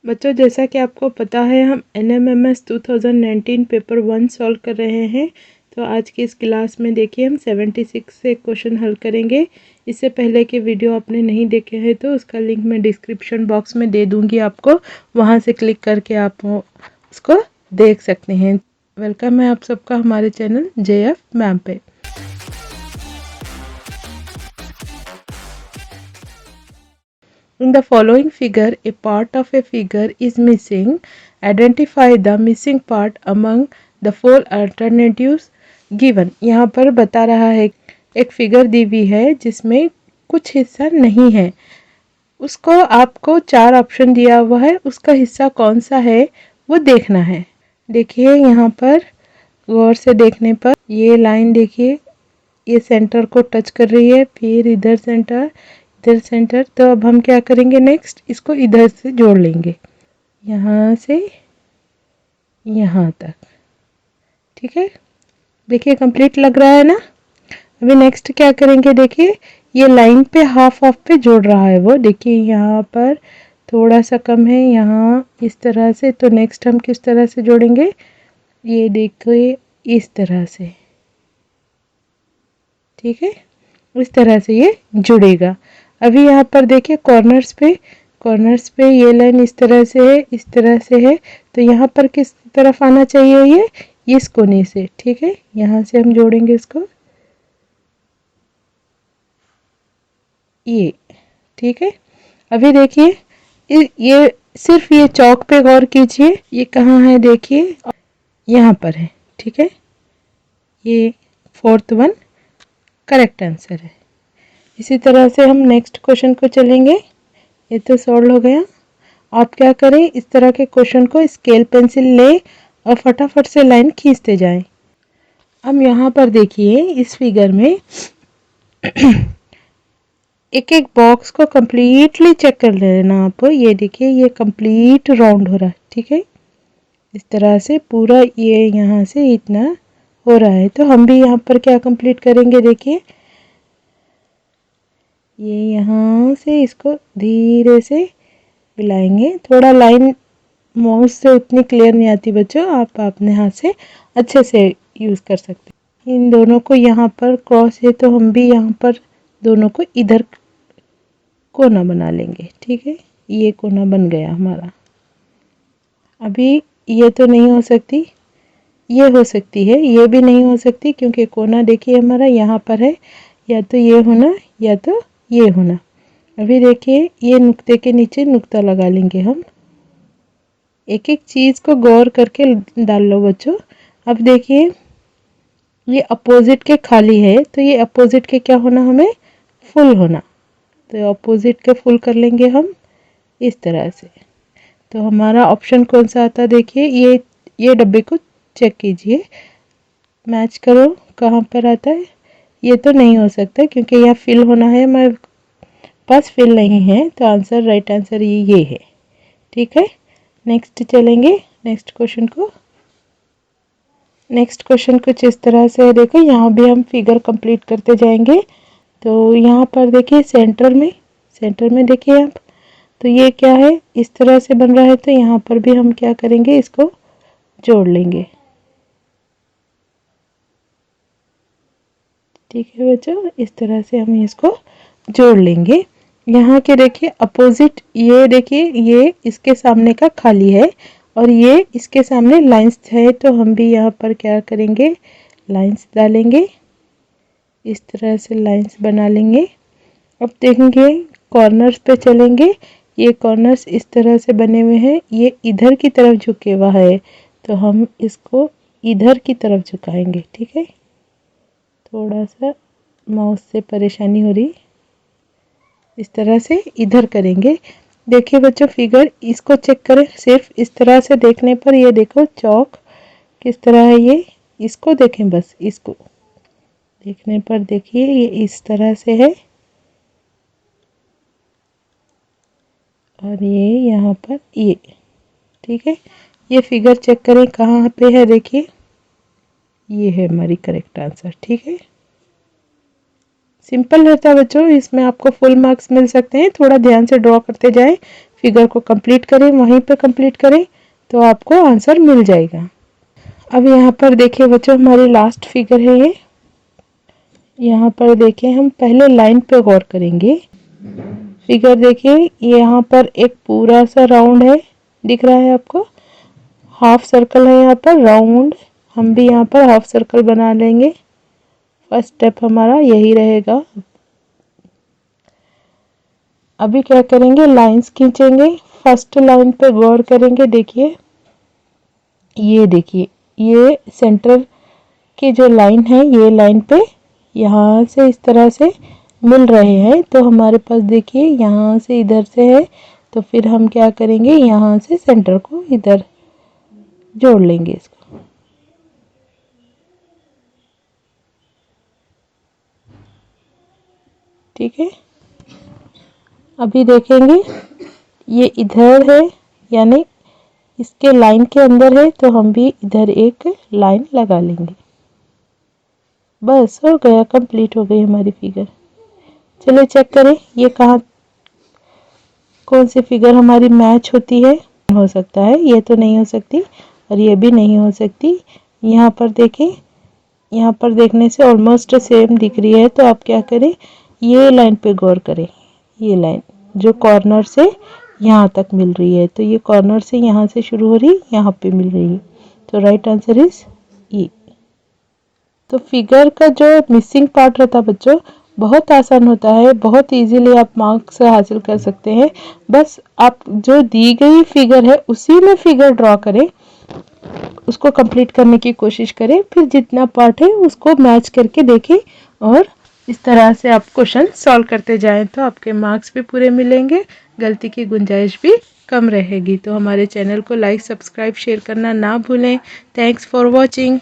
बच्चों, जैसा कि आपको पता है हम NMMS 2019 पेपर 1 सॉल्व कर रहे हैं। तो आज की इस क्लास में देखिए हम 76 से क्वेश्चन हल करेंगे। इससे पहले के वीडियो आपने नहीं देखे हैं तो उसका लिंक मैं डिस्क्रिप्शन बॉक्स में दे दूंगी आपको, वहां से क्लिक करके आप उसको देख सकते हैं। वेलकम है आप सबका हमारे चैनल JF मैम पे। In the following figure, a part of a figure is missing. Identify the missing part among the four alternatives given. यहाँ पर बता रहा है एक फिगर दी हुई है जिसमें कुछ हिस्सा नहीं है, उसको आपको 4 ऑप्शन दिया हुआ है, उसका हिस्सा कौन सा है वो देखना है। देखिए यहाँ पर गौर से देखने पर ये लाइन देखिए, ये सेंटर को टच कर रही है, फिर इधर सेंटर इधर सेंटर। तो अब हम क्या करेंगे, नेक्स्ट इसको इधर से जोड़ लेंगे, यहाँ से यहाँ तक। ठीक है, देखिए कंप्लीट लग रहा है ना। अभी नेक्स्ट क्या करेंगे, देखिए ये लाइन पे हाफ हाफ पे जोड़ रहा है वो, देखिए यहाँ पर थोड़ा सा कम है, यहाँ इस तरह से। तो नेक्स्ट हम किस तरह से जोड़ेंगे, ये देखिए इस तरह से। ठीक है, इस तरह से ये जुड़ेगा। अभी यहाँ पर देखिए कॉर्नर्स पे ये लाइन इस तरह से है, इस तरह से है। तो यहाँ पर किस तरफ आना चाहिए, ये इस कोने से। ठीक है, यहाँ से हम जोड़ेंगे इसको, ये। ठीक है, अभी देखिए ये सिर्फ ये चौक पे गौर कीजिए, ये कहाँ है, देखिए यहाँ पर है। ठीक है, ये 4th वन करेक्ट आंसर है। इसी तरह से हम नेक्स्ट क्वेश्चन को चलेंगे। ये तो सॉल्व हो गया। आप क्या करें, इस तरह के क्वेश्चन को स्केल पेंसिल ले और फटाफट से लाइन खींचते जाएं। अब यहाँ पर देखिए इस फिगर में एक एक बॉक्स को कंप्लीटली चेक कर लेना आप। ये देखिए ये कंप्लीट राउंड हो रहा है। ठीक है, इस तरह से पूरा ये यहाँ से इतना हो रहा है। तो हम भी यहाँ पर क्या कंप्लीट करेंगे, देखिए ये यहाँ से इसको धीरे से मिलाएंगे। थोड़ा लाइन माउस से उतनी क्लियर नहीं आती बच्चों, आप अपने हाथ से अच्छे से यूज़ कर सकते हैं। इन दोनों को यहाँ पर क्रॉस है तो हम भी यहाँ पर दोनों को इधर कोना बना लेंगे। ठीक है, ये कोना बन गया हमारा। अभी ये तो नहीं हो सकती, ये हो सकती है, ये भी नहीं हो सकती क्योंकि कोना देखिए हमारा यहाँ पर है। या तो ये होना या तो ये होना। अभी देखिए ये नुक्ते के नीचे नुक्ता लगा लेंगे हम। एक एक चीज़ को गौर करके डाल लो बच्चों। अब देखिए ये अपोजिट के खाली है, तो ये अपोजिट के क्या होना, हमें फुल होना। तो अपोजिट के फुल कर लेंगे हम इस तरह से। तो हमारा ऑप्शन कौन सा आता है, देखिए ये डब्बे को चेक कीजिए, मैच करो कहाँ पर आता है। ये तो नहीं हो सकता क्योंकि यहाँ फिल होना है, हमारे पास फिल नहीं है। तो आंसर राइट आंसर ये है। ठीक है, नेक्स्ट चलेंगे नेक्स्ट क्वेश्चन कुछ इस तरह से है। देखो यहाँ भी हम फिगर कंप्लीट करते जाएंगे। तो यहाँ पर देखिए सेंटर में देखिए आप, तो ये क्या है, इस तरह से बन रहा है। तो यहाँ पर भी हम क्या करेंगे, इसको जोड़ लेंगे। ठीक है बच्चों, इस तरह से हम इसको जोड़ लेंगे। यहाँ के देखिए अपोजिट, ये देखिए ये इसके सामने का खाली है और ये इसके सामने लाइंस है। तो हम भी यहाँ पर क्या करेंगे, लाइंस डालेंगे, इस तरह से लाइंस बना लेंगे। अब देखेंगे कॉर्नर्स पे चलेंगे, ये कॉर्नर्स इस तरह से बने हुए हैं, ये इधर की तरफ झुके हुआ है। तो हम इसको इधर की तरफ झुकाएंगे। ठीक है, थोड़ा सा माउस से परेशानी हो रही, इस तरह से इधर करेंगे। देखिए बच्चों फिगर इसको चेक करें, सिर्फ इस तरह से देखने पर ये देखो चौक किस तरह है, ये इसको देखें, बस इसको देखने पर देखिए ये इस तरह से है और ये यहाँ पर ये। ठीक है, ये फिगर चेक करें कहाँ पे है, देखिए ये है हमारी करेक्ट आंसर। ठीक है, सिंपल रहता है बच्चों, इसमें आपको फुल मार्क्स मिल सकते हैं। थोड़ा ध्यान से ड्रॉ करते जाएं, फिगर को कंप्लीट करें, वहीं पे कंप्लीट करें तो आपको आंसर मिल जाएगा। अब यहाँ पर देखिए बच्चों, हमारी लास्ट फिगर है ये। यहाँ पर देखिए, हम पहले लाइन पे गौर करेंगे। फिगर देखिए, यहाँ पर एक पूरा सा राउंड है, दिख रहा है आपको, हाफ सर्कल है यहाँ पर राउंड। हम भी यहाँ पर हाफ सर्कल बना लेंगे। फर्स्ट स्टेप हमारा यही रहेगा। अभी क्या करेंगे, लाइंस खींचेंगे। फर्स्ट लाइन पे गौर करेंगे। देखिए, ये सेंटर की जो लाइन है, ये लाइन पे यहाँ से इस तरह से मिल रहे हैं। तो हमारे पास देखिए यहाँ से इधर से है, तो फिर हम क्या करेंगे, यहाँ से सेंटर को इधर जोड़ लेंगे इसको। ठीक है, अभी देखेंगे ये इधर है, यानी इसके लाइन के अंदर है, तो हम भी इधर एक लाइन लगा लेंगे। बस हो गया, कंप्लीट हो गई हमारी फिगर। चलिए चेक करें ये कहाँ, कौन सी फिगर हमारी मैच होती है। हो सकता है ये तो नहीं हो सकती, और ये भी नहीं हो सकती। यहाँ पर देखें, यहाँ पर देखने से ऑलमोस्ट सेम दिख रही है। तो आप क्या करें, ये लाइन पे गौर करें। ये लाइन जो कॉर्नर से यहाँ तक मिल रही है, तो ये कॉर्नर से यहाँ से शुरू हो रही, यहाँ पे मिल रही है। तो राइट आंसर इज ई। तो फिगर का जो मिसिंग पार्ट रहता है बच्चों, बहुत आसान होता है, बहुत इजीली आप मार्क्स हासिल कर सकते हैं। बस आप जो दी गई फिगर है उसी में फिगर ड्रॉ करें, उसको कंप्लीट करने की कोशिश करें, फिर जितना पार्ट है उसको मैच करके देखें, और इस तरह से आप क्वेश्चन सॉल्व करते जाएं तो आपके मार्क्स भी पूरे मिलेंगे, गलती की गुंजाइश भी कम रहेगी। तो हमारे चैनल को लाइक, सब्सक्राइब, शेयर करना ना भूलें। Thanks for watching.